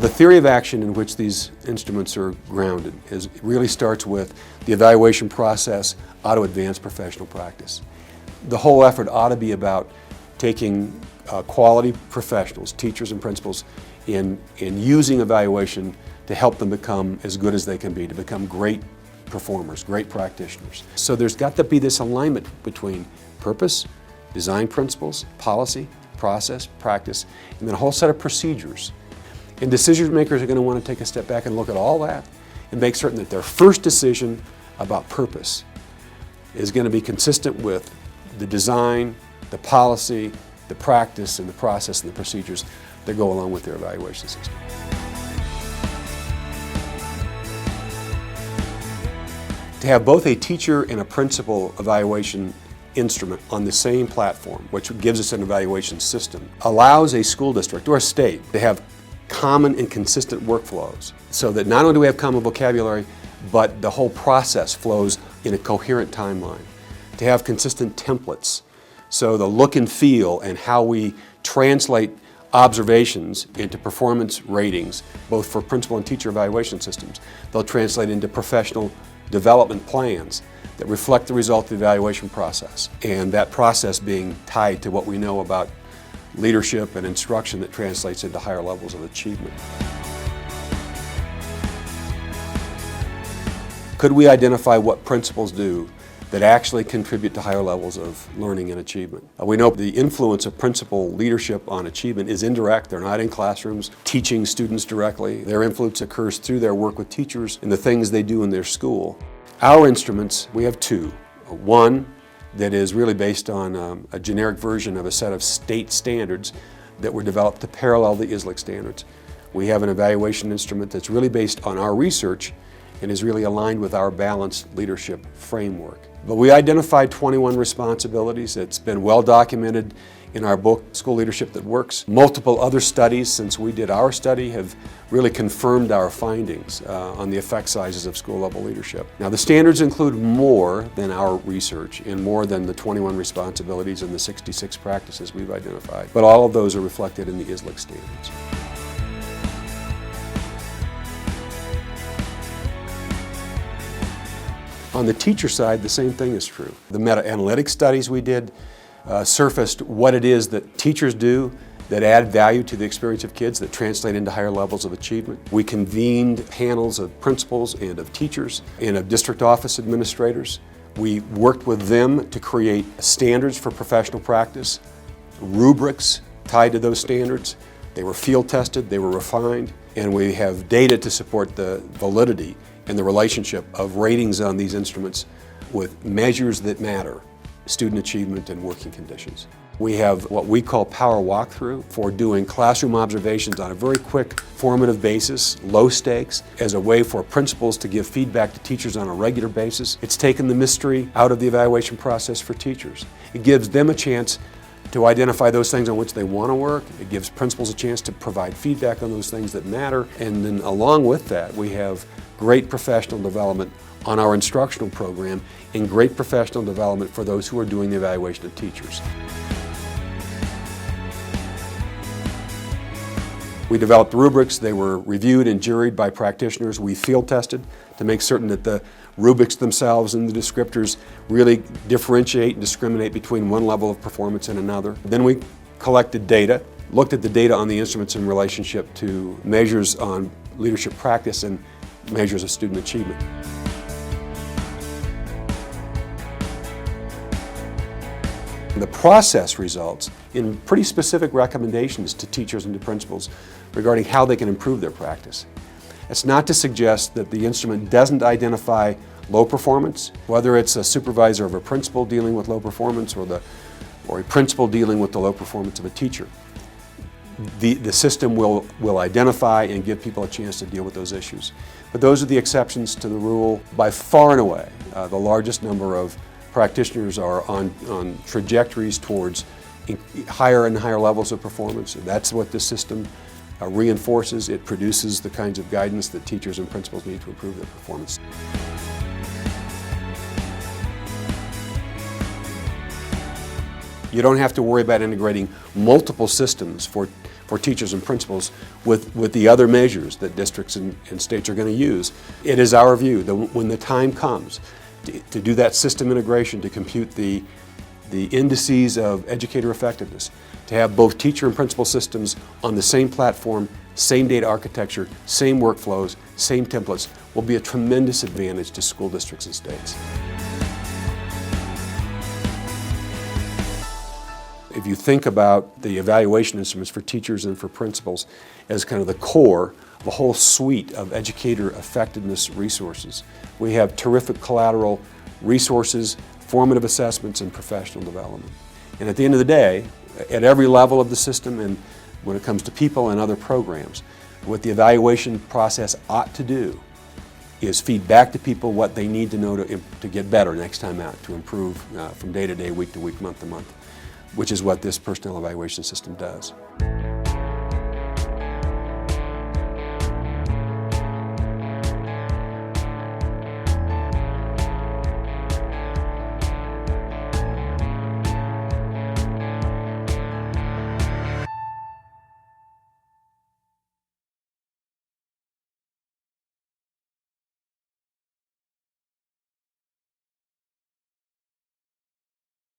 The theory of action in which these instruments are grounded really starts with the evaluation process ought to advance professional practice. The whole effort ought to be about taking quality professionals, teachers and principals, in using evaluation to help them become as good as they can be, to become great performers, great practitioners. So there's got to be this alignment between purpose, design principles, policy, process, practice, and then a whole set of procedures. And decision makers are going to want to take a step back and look at all that and make certain that their first decision about purpose is going to be consistent with the design, the policy, the practice, and the process and the procedures that go along with their evaluation system. To have both a teacher and a principal evaluation instrument on the same platform, which gives us an evaluation system, allows a school district or a state to have common and consistent workflows so that not only do we have common vocabulary, but the whole process flows in a coherent timeline. To have consistent templates, so the look and feel and how we translate observations into performance ratings, both for principal and teacher evaluation systems. They'll translate into professional development plans that reflect the result of the evaluation process, and that process being tied to what we know about leadership and instruction that translates into higher levels of achievement. Could we identify what principals do that actually contribute to higher levels of learning and achievement? We know the influence of principal leadership on achievement is indirect. They're not in classrooms teaching students directly. Their influence occurs through their work with teachers and the things they do in their school. Our instruments, we have two. One that is really based on a generic version of a set of state standards that were developed to parallel the ISLIC standards. We have an evaluation instrument that's really based on our research and is really aligned with our balanced leadership framework. But we identified 21 responsibilities. It's been well documented in our book, School Leadership That Works. Multiple other studies since we did our study have really confirmed our findings on the effect sizes of school level leadership. Now the standards include more than our research and more than the 21 responsibilities and the 66 practices we've identified. But all of those are reflected in the ISLIC standards. On the teacher side, the same thing is true. The meta-analytic studies we did surfaced what it is that teachers do that add value to the experience of kids that translate into higher levels of achievement. We convened panels of principals and of teachers and of district office administrators. We worked with them to create standards for professional practice, rubrics tied to those standards. They were field tested, they were refined, and we have data to support the validity and the relationship of ratings on these instruments with measures that matter, student achievement and working conditions. We have what we call power walkthrough for doing classroom observations on a very quick, formative basis, low stakes, as a way for principals to give feedback to teachers on a regular basis. It's taken the mystery out of the evaluation process for teachers. It gives them a chance to identify those things on which they want to work. It gives principals a chance to provide feedback on those things that matter. And then along with that, we have great professional development on our instructional program and great professional development for those who are doing the evaluation of teachers. We developed rubrics. They were reviewed and juried by practitioners. We field tested to make certain that the rubrics themselves and the descriptors really differentiate and discriminate between one level of performance and another. Then we collected data, looked at the data on the instruments in relationship to measures on leadership practice and measures of student achievement. The process results in pretty specific recommendations to teachers and to principals regarding how they can improve their practice. It's not to suggest that the instrument doesn't identify low performance, whether it's a supervisor of a principal dealing with low performance or a principal dealing with the low performance of a teacher. The system will identify and give people a chance to deal with those issues. But those are the exceptions to the rule. By far and away, the largest number of practitioners are on trajectories towards higher and higher levels of performance. And that's what this system reinforces. It produces the kinds of guidance that teachers and principals need to improve their performance. You don't have to worry about integrating multiple systems for for teachers and principals with the other measures that districts and states are going to use. It is our view that when the time comes to do that system integration, to compute the indices of educator effectiveness, to have both teacher and principal systems on the same platform, same data architecture, same workflows, same templates, will be a tremendous advantage to school districts and states. If you think about the evaluation instruments for teachers and for principals as kind of the core of a whole suite of educator effectiveness resources, we have terrific collateral resources, formative assessments, and professional development. And at the end of the day, at every level of the system and when it comes to people and other programs, what the evaluation process ought to do is feed back to people what they need to know to get better next time out, to improve from day to day, week to week, month to month, which is what this personnel evaluation system does.